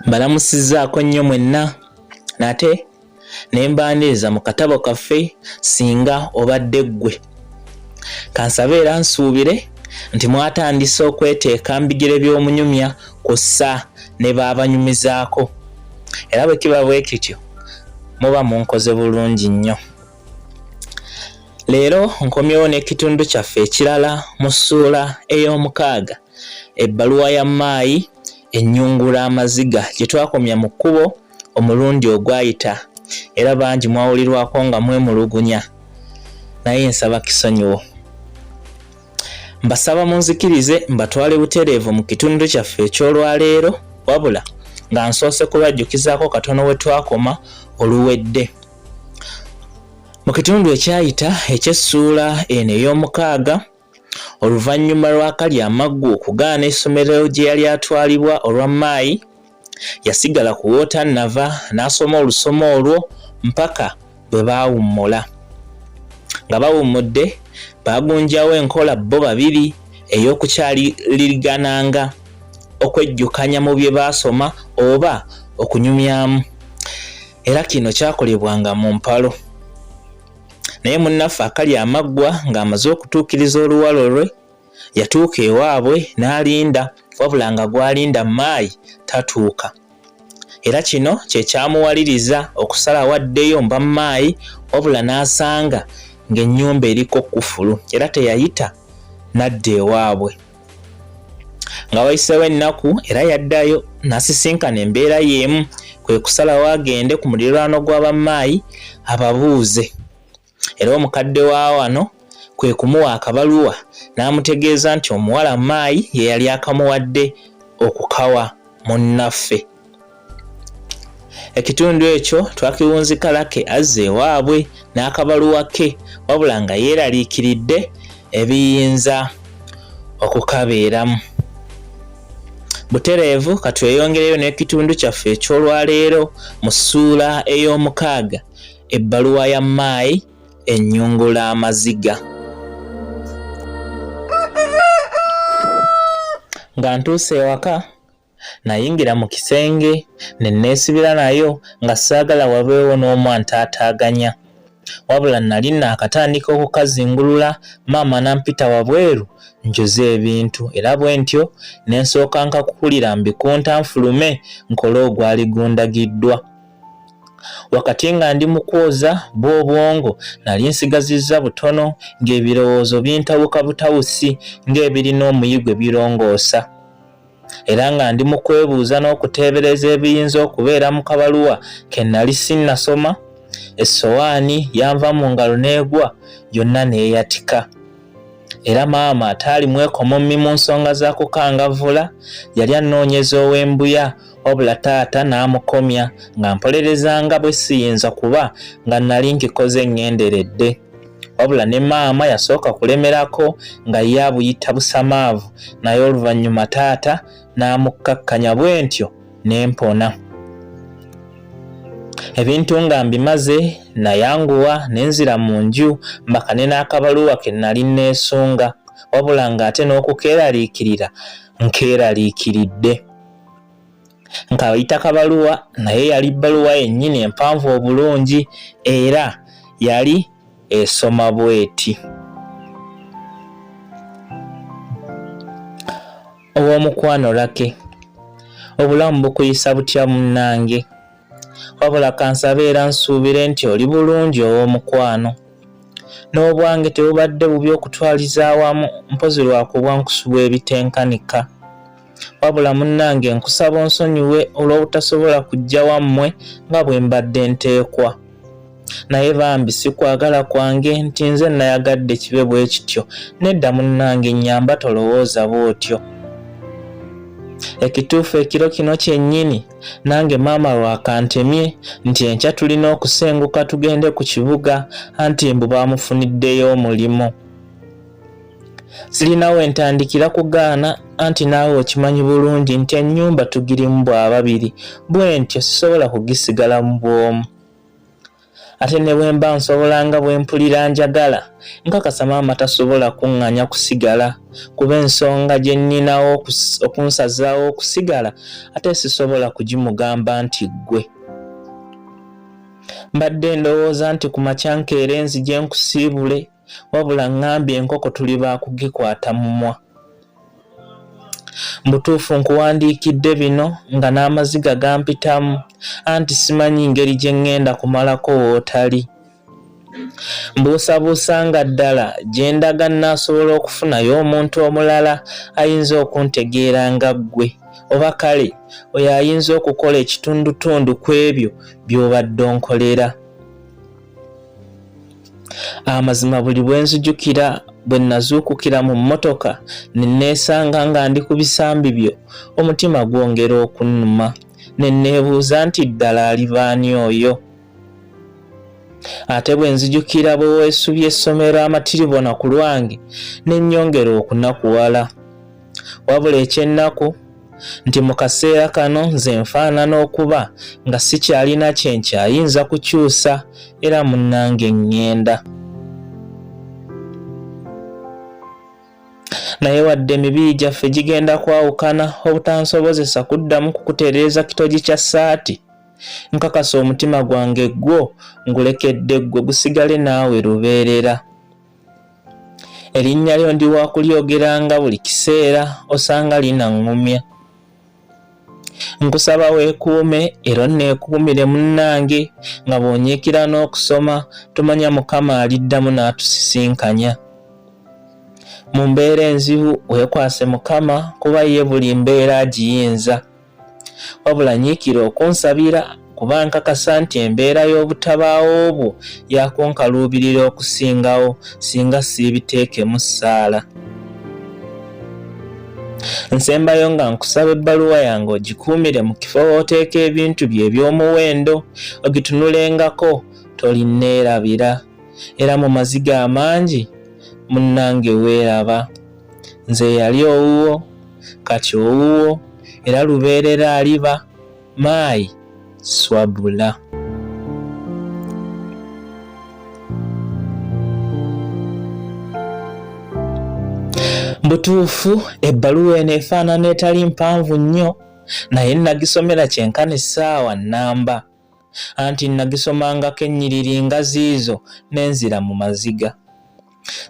Balamusizaako nnyo mwenna nate ne mbaniriza mu katabo kaffe Ssinga obadde ggwe. Kansabe era nsuubire nti mwatandise okweteeka mbigire by'omunyumya kussa ne baabanyumizaako. Era bwe kiba bwe kityo muba munkoze bulungi nnyo. Leero nkomyewo n'ekitundu kyaffe ekirala mu ssuula ey'omukaaga, ebbaluwa ya maayi ennyungula amaziga gye twakomya mu kkubo omulundi ogwayita, era bangi mwawulirwako nga mwemulugunya, naye nsaba kisonyiwo. Mbasaba munzikirize mbatwale butereevu mu kitundu kyaffe eky'olwaleero, wabula nga nsoose kubajjukizaako katono we twakoma oluwedde. Mu kitundu ekyayita eky'essuula eno ey'omukaaga, oluvannyuma lw'akali amaggu okugaana essomero gye yali atwalibwa olwa maayi, yasigala ku wootannava n'asoma olusoma olwo mpaka bwe baawummula. Nga bawummudde baagunjawo enkola bo babiri ey'okukyalirigananga okwejjukanya mu bye baasoma oba okunyumyamu, era kino kyakolebwanga mu mpalo. Naye munnaffe akali amaggwa ng'amaze okutuukiriza oluwalo lwe, yatuuka ewaabwe n'alinda, wabula nga gw'alinda maayi tatuuka. Era kino kye kyamuwaliriza okusalawo addeyo mba maayi, wabula n'asanga ng'ennyumba eriko kkufulu, era teyayita n'adda ewaabwe. Nga wayiseewo ennaku era yaddayo n'asisinkana embeera y'emu, kwe kusalawo agende ku muliraano gw'abamaayi ababuuze. Era omukadde wa wano kwe kumuwa akabaluwa n'amutegeeza nti omuwala maayi ye yali akamuwadde okukawa munnaffe. Ekitundu ekyo twakiwunzika lake azze ewaabwe n'akabaluwa ke, wabula nga yeeraliikiridde ebiyinza okukabeeramu. Butereevu katweyongereyo n'ekitundu kyaffe eky'olwaleero mu ssuula ey'omukaaga, ebbaluwa ya maayi ennyungula amaziga. Nga ntuuse ewaka nayingira mu kisenge ne neesibira nayo nga saagala wabeewo n'omu antaataaganya, wabula nali naakatandika okukazingulula maama nampita wabweru njoze ebintu, era bwe ntyo ne nsooka nkakukulira mbikunta nfulume nkole ogwali gundagiddwa. Wakati nga ndi mu kwoza bw'obwongo nali nsigazizza butono ng'ebirowoozo bintawuka butawusi ng'ebirina omuyigwe birongoosa. Era nga ndi mu kwebuuza n'okuteebereza ebiyinza okubeera mu kabaluwa ke nali sinnasoma, essowaani yanva mu ngalo n'egwa yonna neeyatika. Era maama ataali mwekomommi mu nsonga za kukangavvula yali anoonyeza ow'embuya, wabula taata n'amukomya nga mpolerezanga bwe siyinza kuba nga nali nkikoze ngenderedde. Wabula ne maama yasooka kulemerako nga ye abuyita busamaavu, naye oluvannyuma taata n'amukkakkanya, bwe ntyo ne mpona. Ebintu nga mbimaze nayanguwa ne nzira mu nju mbakane n'akabaluwa ke nali neesunga, wabula ng'ate n'okukeeraliikirira nkeeraliikiridde. Nkayita kabaluwa naye yali bbaluwa yennyini empanvu obulungi, era yali esoma bw'eti: Ow'omukwano lake, obulamu bukuyisa butya munnange? Wabula kansabe era nsuubire nti oli bulungi ow'omukwano. N'obwange tebubadde bubi okutwaliza awamu, mpozi lwakubwa nkusubwa ebitenkanika. Wabula munnange nkusaba onsonyiwe olw'obutasobola kujja wammwe nga bwe mbadde nteekwa. Naye bambi si kwagala kwange nti nze nayagadde kibe bwe kityo. Nedda munnange, nnyamba tolowooza bw'otyo. Ekituufu ekiro kino kyennyini nange maama lwakantemye nti enkya tulina okusenguka tugende ku kibuga anti mbu baamufuniddeyo omulimu. Sirinawo entandikira kugaana anti naawe okimanyi bulungi nti ennyumba tugirimu bwa babiri bwe ntyo sisobola kugisigala mu bwomu. Ate ne bwe mba nsobolanga bwe mpulira njagala nkakasa maama tasobola kuŋŋanya kusigala kuba ensonga gye nninawo okunsazaawo okusigala ate sisobola kugimugamba nti ggwe. Mbadde ndowooza nti ku makya nkeera enzige nkusiibule wabula ŋŋambye enkoko tuli baakugikwata mumwa. Mbutuufu nkuwandiikidde bino nga n'amaziga gampitamu anti simanyi ngeri gye ŋŋenda kumalako w'otali. Mbuusabuusa nga ddala gye ndaga nnaasobola okufunayo omuntu omulala ayinza okuntegeera nga ggwe oba kale oyo ayinza okukola ekitundutundu ku ebyo by'obadde onkolera. Amazima buli bwe nzijukira bwe nazuukukira mu mmotoka ne neesanga nga ndi ku bisambi byo omutima gwongera okunnuma ne neebuuza nti ddala alibaani oyo. Ate bwe nzijukira bwe weesubye essomero amatiribona ku lwange ne nnyongera okunakuwala. Wabula ekyennaku nti mu kaseera kano nze nfaanana okuba nga sikyalina kye nkyayinza kukyusa era munnange ŋŋenda. Naye wadde emibiri gyaffe gigenda kwawukana obutansobozesa kuddamu kukutereeza kitogi kya ssaati, nkakasa omutima gwange gwo ngulekedde ggwe gusigale naawe lubeerera. Erinnya lyo ndi wa kulyogeranga buli kiseera osanga linaŋŋumya. Nkusaba weekuume era onneekuumire munnange nga bw'onyiikira n'okusoma tumanya Mukama aliddamu n'atusisinkanya. Mu mbeera enzibu weekwase Mukama kuba ye buli mbeera agiyinza. Wabula nyiikira okunsabira kuba nkakasa nti embeera y'obutabaawo obwo yakunkaluubirira okusingawo singa siibiteekemu ssaala. Nsembayo nga nkusaba ebbaluwa yange ogikuumire mu kifo w'oteeka ebintu bye eby'omuwendo ogitunulengako tolinneerabira era mu maziga amangi munnange weeraba. Nze yali owuwo kati owuwo era lubeerera aliba maayi swabula. Mbutuufu ebbaluwa eno efaanana etali mpanvu nnyo naye nagisomera kyenkana essaawa nnamba anti nagisomangako ennyiriri nga ziizo n'enzira mu maziga.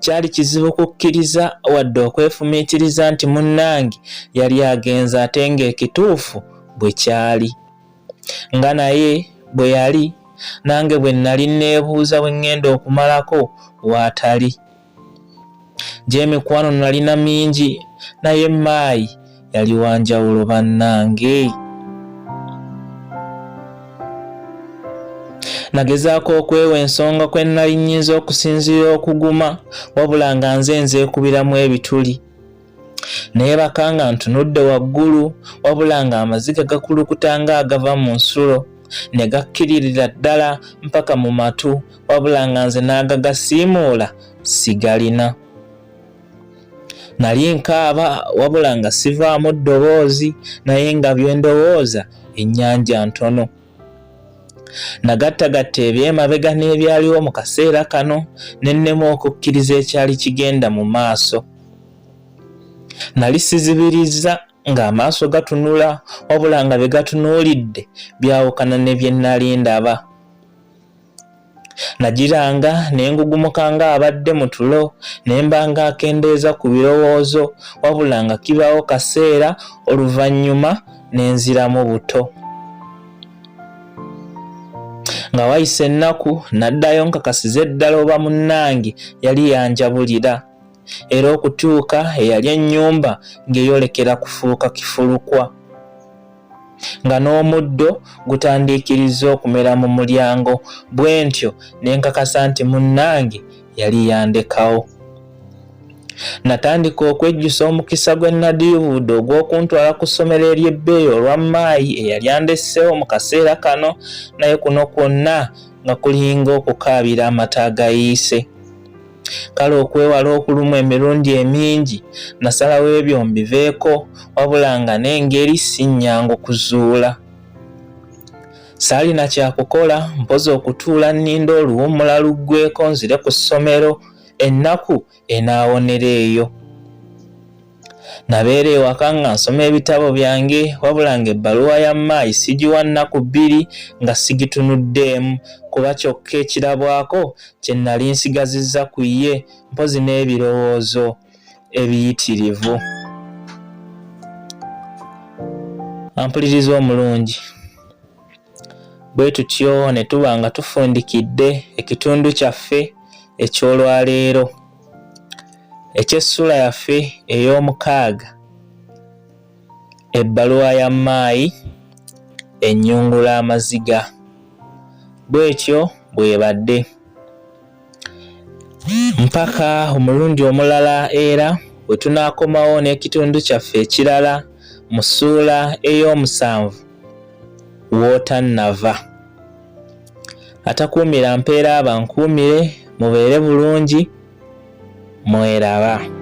Kyali kizibu kukkiriza wadde okwefumiitiriza nti munnange yali agenze ate ng'ekituufu bwe kyali. Nga naye bwe yali nange bwe nali neebuuza bwe ŋŋenda okumalako waatali. Gy'emikwano nalina mingi naye maayi yali wanjawulo bannange. Nagezaako okwewa ensonga kwe nali nnyinza okusinziira okuguma wabula nga nze nzeekubiramu ebituli. Naye baka nga ntunudde waggulu wabula nga amaziga gakulukuta nga agava mu nsulo ne gakkiririra ddala mpaka mu matu wabula nga nze n'agagasiimuula sigalina. Nali nkaaba wabula nga sivaamu ddoboozi naye nga bye ndowooza ennyanja ntono. Nagattagatta eby'emabega n'ebyaliwo mu kaseera kano ne nnema okukkiriza ekyali kigenda mu maaso. Nali sizibiriza ng'amaaso gatunula wabula nga bye gatunuulidde byawukana ne bye nali ndaba. Nagiranga ne ngugumuka ng'abadde mu tulo ne mba ng'akendeeza ku birowoozo wabula nga kibaawo kaseera oluvannyuma ne nziramu buto. Nga wayise ennaku naddayo nkakasiza eddala oba munnange yali yanjabulira era okutuuka eyali ennyumba ng'eyolekera kufuuka kifulukwa. Nga n'omuddo gutandiikiriza okumera mu mulyango bwe ntyo ne nkakasa nti munnange yali yandekawo. Natandika okwejjusa omukisa gwe nadiibudde ogw'okuntwala ku ssomero ery'ebbeeyi olwa maayi eyali andesseewo mu kaseera kano, naye kuno kwonna nga kulinga okukaabira amata agayiise. Kale okwewala okulumwa emirundi emingi nasalawo ebyo mbiveeko, wabula nga n'engeri si nnyangu kuzuula. Saalina kyakukola mpozi okutuula nninda oluwummula luggweeko nzire ku ssomero ennaku enaawonera eyo. Nabeera ewaka nga nsoma ebitabo byange, wabula nga ebbaluwa ya maayi sigiwa nnaku 2 nga sigitunuddeemu, kuba kyokka ekirabwako kye nnali nsigazizza ku ye mpozi n'ebirowoozo ebiyitirivu. Ampuliriza omulungi. Bwe tutyo ne tuba nga tufundikidde ekitundu kyaffe eky'olwaleero eky'essula yaffe ey'omukaaga, ebbaluwa ya maayi ennyungula amaziga. Bw'etyo bw'ebadde mpaka omulundi omulala era bwe tunaakomawo n'ekitundu kyaffe ekirala mu ssuula ey'omusanvu w'otannava. Atakuumira mpeera abankuumire, mubeere bulungi, mweraba.